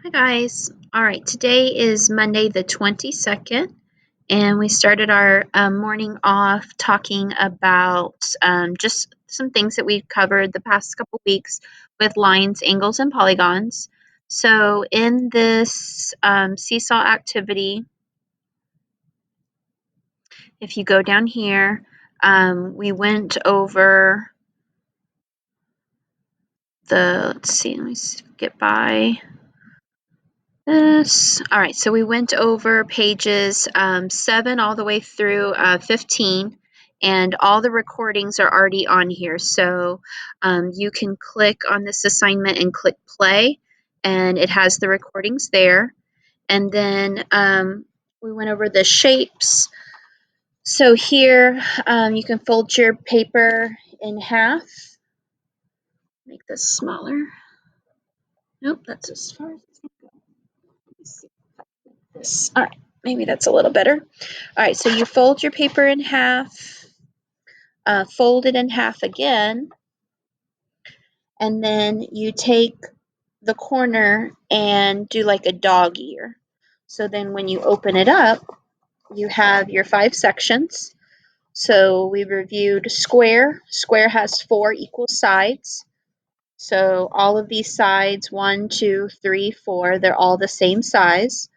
Hi guys. All right, today is Monday the 22nd, and we started our morning off talking about just some things that we've covered the past couple weeks with lines, angles, and polygons. So in this seesaw activity, if you go down here, we went over let's see, let me get by this. All right, so we went over pages 7 all the way through 15, and all the recordings are already on here. So you can click on this assignment and click play, and it has the recordings there. And then we went over the shapes. So here you can fold your paper in half. Make this smaller. Nope, that's as far as it's going to go. Let me see. This. All right, maybe that's a little better. All right, so you fold your paper in half, fold it in half again, and then you take the corner and do like a dog ear. So then when you open it up, you have your 5 sections. So we reviewed square. Square has 4 equal sides. So all of these sides, 1, 2, 3, 4, they're all the same size.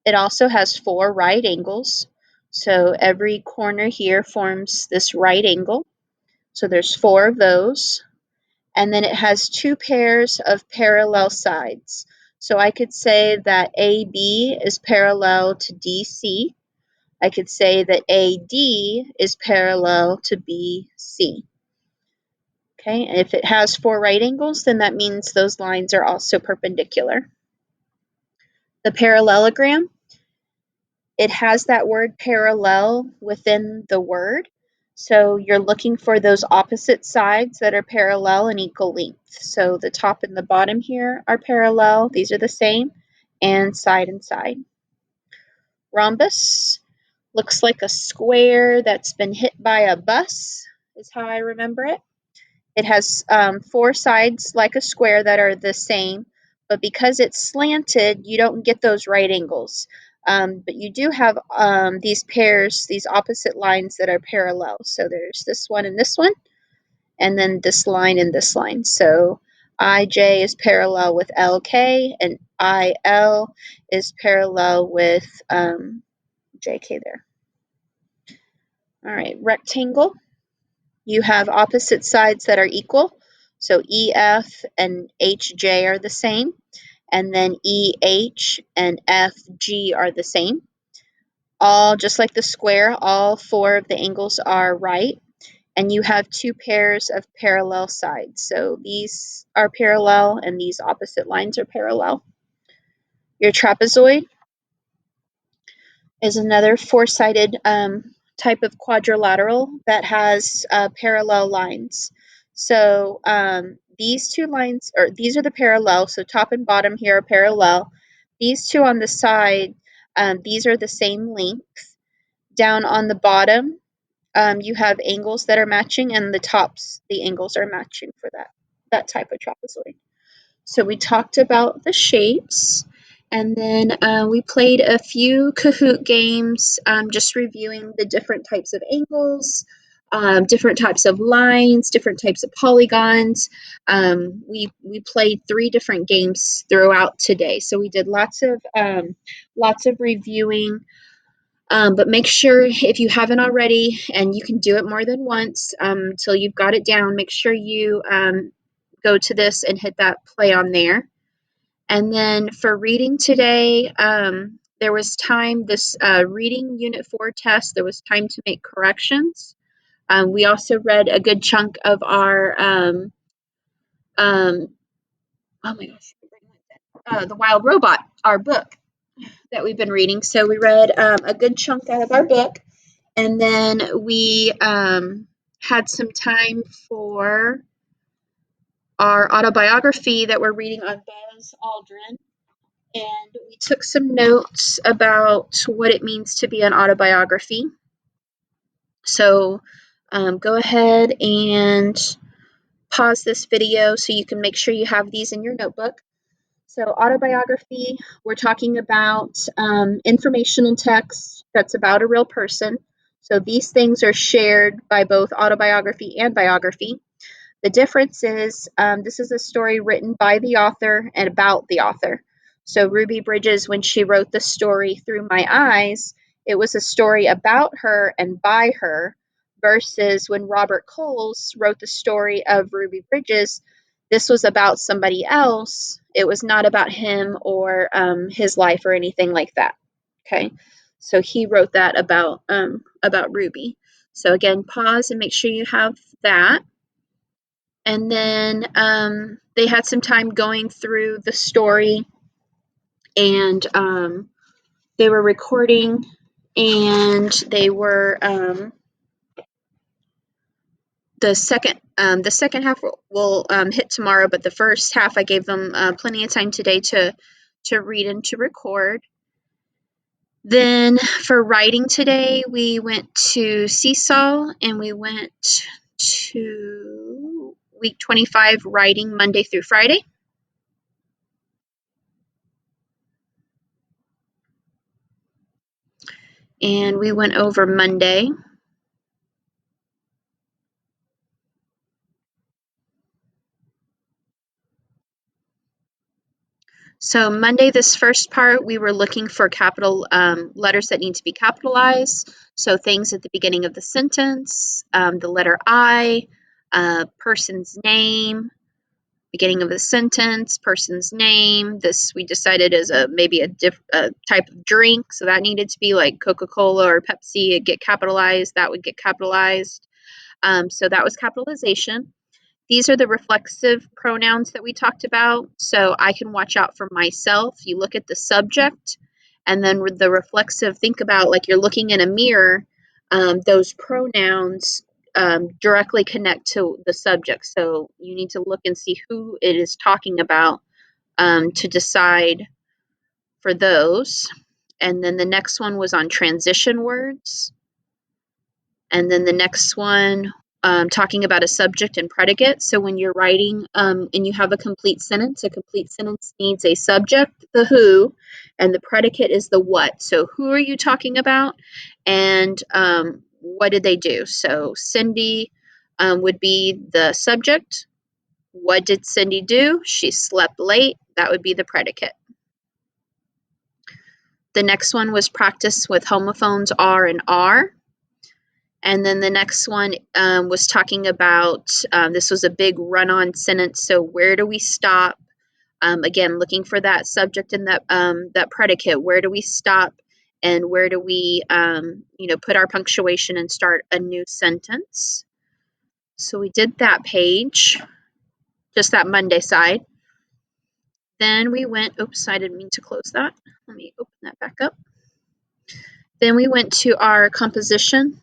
It also has 4 right angles. So every corner here forms this right angle. So there's 4 of those. And then it has 2 pairs of parallel sides. So I could say that AB is parallel to DC. I could say that AD is parallel to BC. Okay, and if it has 4 right angles, then that means those lines are also perpendicular. The parallelogram, it has that word parallel within the word. So you're looking for those opposite sides that are parallel and equal length. So the top and the bottom here are parallel. These are the same, and side. Rhombus looks like a square that's been hit by a bus, is how I remember it. It has 4 sides like a square that are the same, but because it's slanted, you don't get those right angles. But you do have these pairs, these opposite lines that are parallel. So there's this one and this one, and then this line and this line. So IJ is parallel with LK, and IL is parallel with JK there. All right, rectangle. You have opposite sides that are equal. So EF and HJ are the same. And then EH and FG are the same. All, just like the square, all 4 of the angles are right. And you have 2 pairs of parallel sides. So these are parallel and these opposite lines are parallel. Your trapezoid is another 4-sided type of quadrilateral that has parallel lines. So these 2 lines, or these are the parallel, so top and bottom here are parallel. These 2 on the side, these are the same length. Down on the bottom, you have angles that are matching, and the tops, the angles are matching for that type of trapezoid. So we talked about the shapes, and then we played a few Kahoot games, just reviewing the different types of angles, different types of lines, different types of polygons. We played 3 different games throughout today, so we did lots of reviewing. But make sure, if you haven't already, and you can do it more than once until you've got it down, make sure you go to this and hit that play on there. And then for reading today, there was time, this reading Unit 4 test, there was time to make corrections. We also read a good chunk of our, oh my gosh, The Wild Robot, our book that we've been reading. So we read a good chunk out of our book. And then we had some time for our autobiography that we're reading on Buzz Aldrin. And we took some notes about what it means to be an autobiography. So go ahead and pause this video so you can make sure you have these in your notebook. So autobiography, we're talking about informational text that's about a real person. So these things are shared by both autobiography and biography. The difference is this is a story written by the author and about the author. So Ruby Bridges, when she wrote the story Through My Eyes, it was a story about her and by her, versus when Robert Coles wrote the story of Ruby Bridges, this was about somebody else. It was not about him or his life or anything like that. Okay, so he wrote that about Ruby. So again, pause and make sure you have that. And then they had some time going through the story, and they were recording, and they were the second half will hit tomorrow, but the first half I gave them plenty of time today to read and to record. Then for writing today, we went to Seesaw and we went to week 25 writing Monday through Friday. And we went over Monday. So Monday, this first part, we were looking for capital letters that need to be capitalized. So things at the beginning of the sentence, the letter I, person's name, beginning of the sentence, person's name. This we decided is maybe a type of drink, so that needed to be like Coca-Cola or Pepsi. It'd get capitalized. That would get capitalized. So that was capitalization. These are the reflexive pronouns that we talked about. So I can watch out for myself. You look at the subject, and then with the reflexive, think about like you're looking in a mirror. Those pronouns directly connect to the subject. So you need to look and see who it is talking about to decide for those. And then the next one was on transition words. And then the next one, talking about a subject and predicate. So when you're writing and you have a complete sentence needs a subject, the who, and the predicate is the what. So who are you talking about, and what did they do? So Cindy would be the subject. What did Cindy do? She slept late. That would be the predicate. The next one was practice with homophones R and R. And then the next one was talking about this was a big run-on sentence. So where do we stop? Again, looking for that subject and that predicate. Where do we stop? And where do we, put our punctuation and start a new sentence? So we did that page, just that Monday side. Then we went. Oops, I didn't mean to close that. Let me open that back up. Then we went to our composition.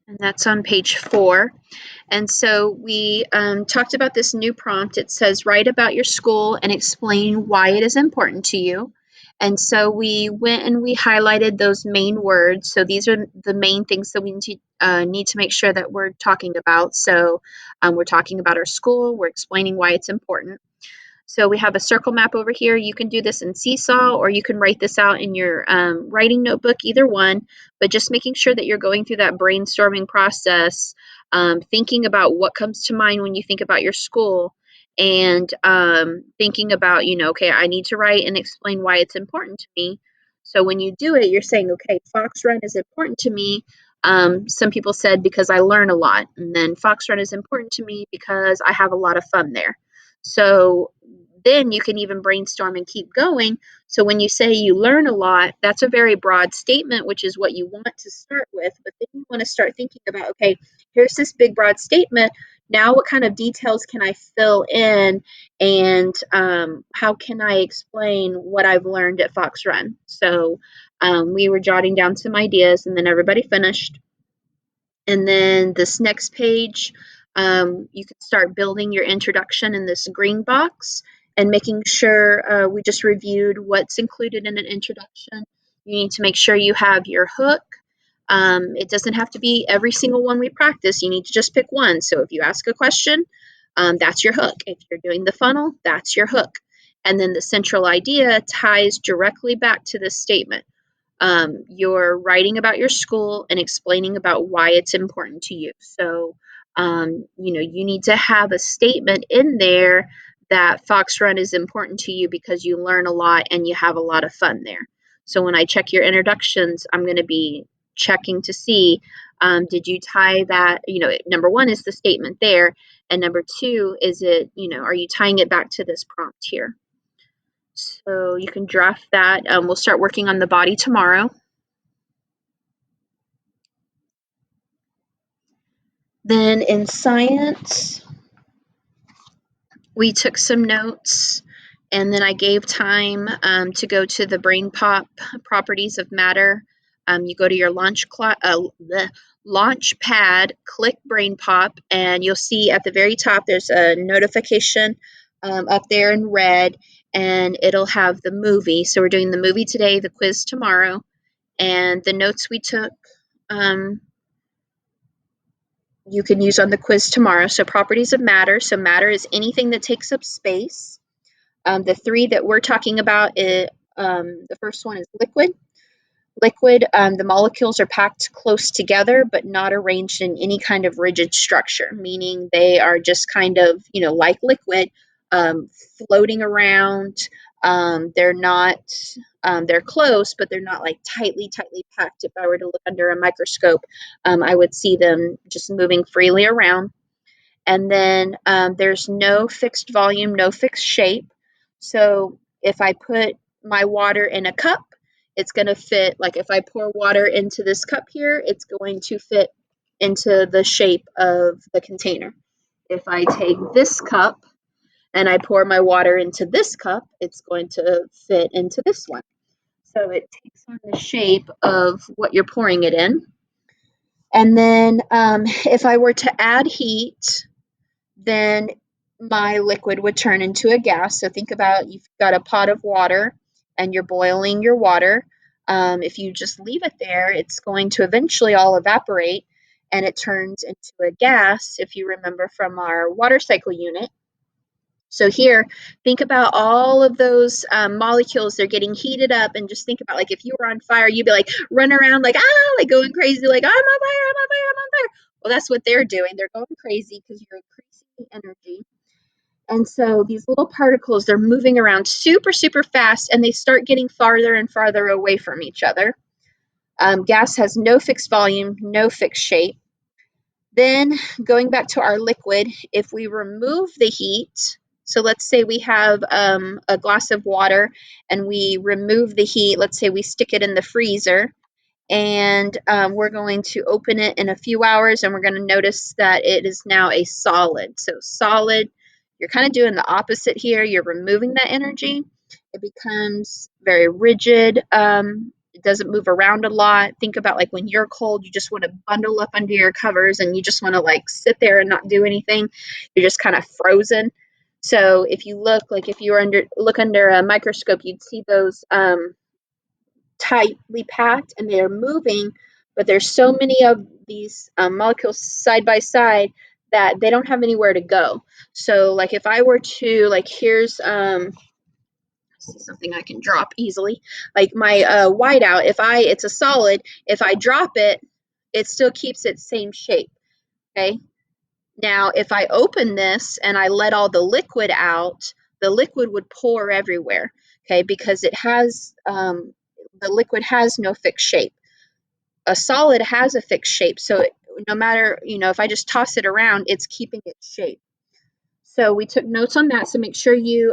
And that's on page 4. And so we talked about this new prompt. It says, write about your school and explain why it is important to you. And so we went and we highlighted those main words. So these are the main things that we need to make sure that we're talking about. So we're talking about our school. We're explaining why it's important. So we have a circle map over here. You can do this in Seesaw, or you can write this out in your writing notebook, either one, but just making sure that you're going through that brainstorming process, thinking about what comes to mind when you think about your school, and thinking about, okay, I need to write and explain why it's important to me. So when you do it, you're saying, okay, Fox Run is important to me. Some people said because I learn a lot, and then Fox Run is important to me because I have a lot of fun there. So then you can even brainstorm and keep going. So when you say you learn a lot, that's a very broad statement, which is what you want to start with. But then you want to start thinking about, okay, here's this big, broad statement. Now, what kind of details can I fill in? And how can I explain what I've learned at Fox Run? So we were jotting down some ideas, and then everybody finished. And then this next page, you can start building your introduction in this green box and making sure we just reviewed what's included in an introduction. You need to make sure you have your hook. It doesn't have to be every single one we practice. You need to just pick one. So if you ask a question, that's your hook. If you're doing the funnel, that's your hook. And then the central idea ties directly back to this statement. You're writing about your school and explaining about why it's important to you. So, you need to have a statement in there that Fox Run is important to you because you learn a lot and you have a lot of fun there. So when I check your introductions, I'm going to be checking to see, did you tie that, number one is the statement there. And number two, is it, are you tying it back to this prompt here? So you can draft that. We'll start working on the body tomorrow. Then in science, we took some notes, and then I gave time to go to the BrainPop properties of matter. You go to your launch pad, click BrainPop, and you'll see at the very top there's a notification up there in red, and it'll have the movie. So we're doing the movie today, the quiz tomorrow, and the notes we took. You can use on the quiz tomorrow. So properties of matter. So matter is anything that takes up space. The three that we're talking about, the first one is liquid. Liquid, the molecules are packed close together, but not arranged in any kind of rigid structure, meaning they are just kind of, like liquid, floating around. They're not, they're close, but they're not like tightly packed. If I were to look under a microscope, I would see them just moving freely around. And then there's no fixed volume, no fixed shape. So if I put my water in a cup, it's going to fit. Like if I pour water into this cup here, it's going to fit into the shape of the container. If I take this cup and I pour my water into this cup, it's going to fit into this one. So it takes on the shape of what you're pouring it in. And then if I were to add heat, then my liquid would turn into a gas. So think about, you've got a pot of water and you're boiling your water. If you just leave it there, it's going to eventually all evaporate and it turns into a gas, if you remember from our water cycle unit. So here, think about all of those molecules. They're getting heated up, and just think about, like, if you were on fire, you'd be like running around like, like going crazy, like, I'm on fire, I'm on fire, I'm on fire. Well, that's what they're doing. They're going crazy because you're increasing the energy. And so these little particles, they're moving around super, super fast, and they start getting farther and farther away from each other. Gas has no fixed volume, no fixed shape. Then going back to our liquid, if we remove the heat, so let's say we have a glass of water and we remove the heat, let's say we stick it in the freezer, and we're going to open it in a few hours and we're going to notice that it is now a solid. So solid, you're kind of doing the opposite here. You're removing that energy. It becomes very rigid. It doesn't move around a lot. Think about, like, when you're cold, you just want to bundle up under your covers and you just want to like sit there and not do anything. You're just kind of frozen. So if you look, like if you were under a microscope, you'd see those tightly packed and they're moving, but there's so many of these molecules side by side that they don't have anywhere to go. So like if I were to, like, here's see something I can drop easily, like my whiteout, it's a solid, if I drop it, it still keeps its same shape. Okay, now if I open this and I let all the liquid out, the liquid would pour everywhere. Okay, because it has the liquid has no fixed shape. A solid has a fixed shape, so no matter, if I just toss it around, it's keeping its shape. So we took notes on that, so make sure you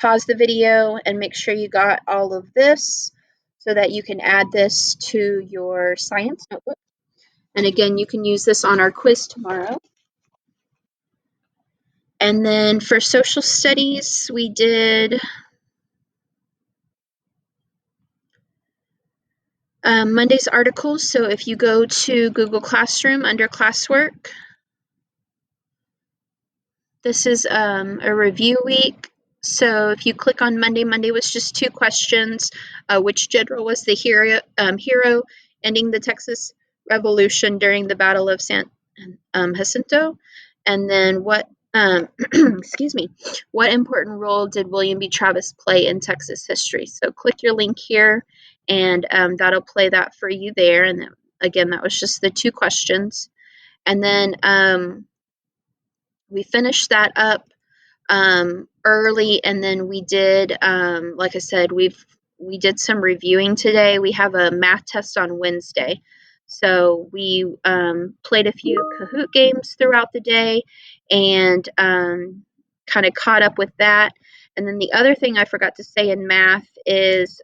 pause the video and make sure you got all of this so that you can add this to your science notebook. And again, you can use this on our quiz tomorrow. And then for social studies, we did Monday's articles. So if you go to Google Classroom under classwork, this is a review week. So if you click on Monday, Monday was just 2 questions. Which general was the hero ending the Texas Revolution during the Battle of San Jacinto? And then what, excuse me, what important role did William B. Travis play in Texas history? So click your link here, and that'll play that for you there. And then, again, that was just the 2 questions. And then we finished that up early, and then we did, like I said, we did some reviewing today. We have a math test on Wednesday, so we played a few Kahoot games throughout the day, and kind of caught up with that. And then the other thing I forgot to say in math is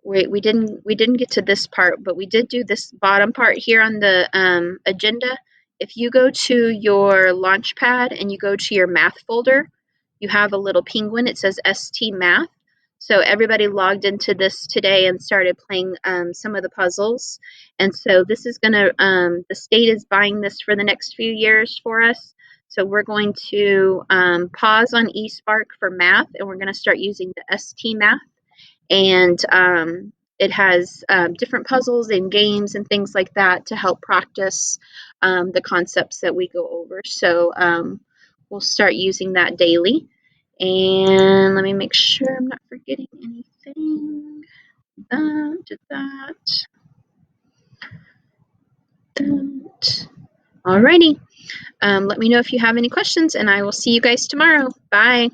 we didn't get to this part, but we did do this bottom part here on the agenda. If you go to your Launchpad and you go to your math folder, you have a little penguin. It says ST Math. So everybody logged into this today and started playing some of the puzzles. And so this is going to, the state is buying this for the next few years for us. So we're going to pause on eSpark for math, and we're going to start using the ST Math. And it has different puzzles and games and things like that to help practice the concepts that we go over. So we'll start using that daily. And let me make sure I'm not forgetting anything. That. Alrighty. Let me know if you have any questions, and I will see you guys tomorrow. Bye.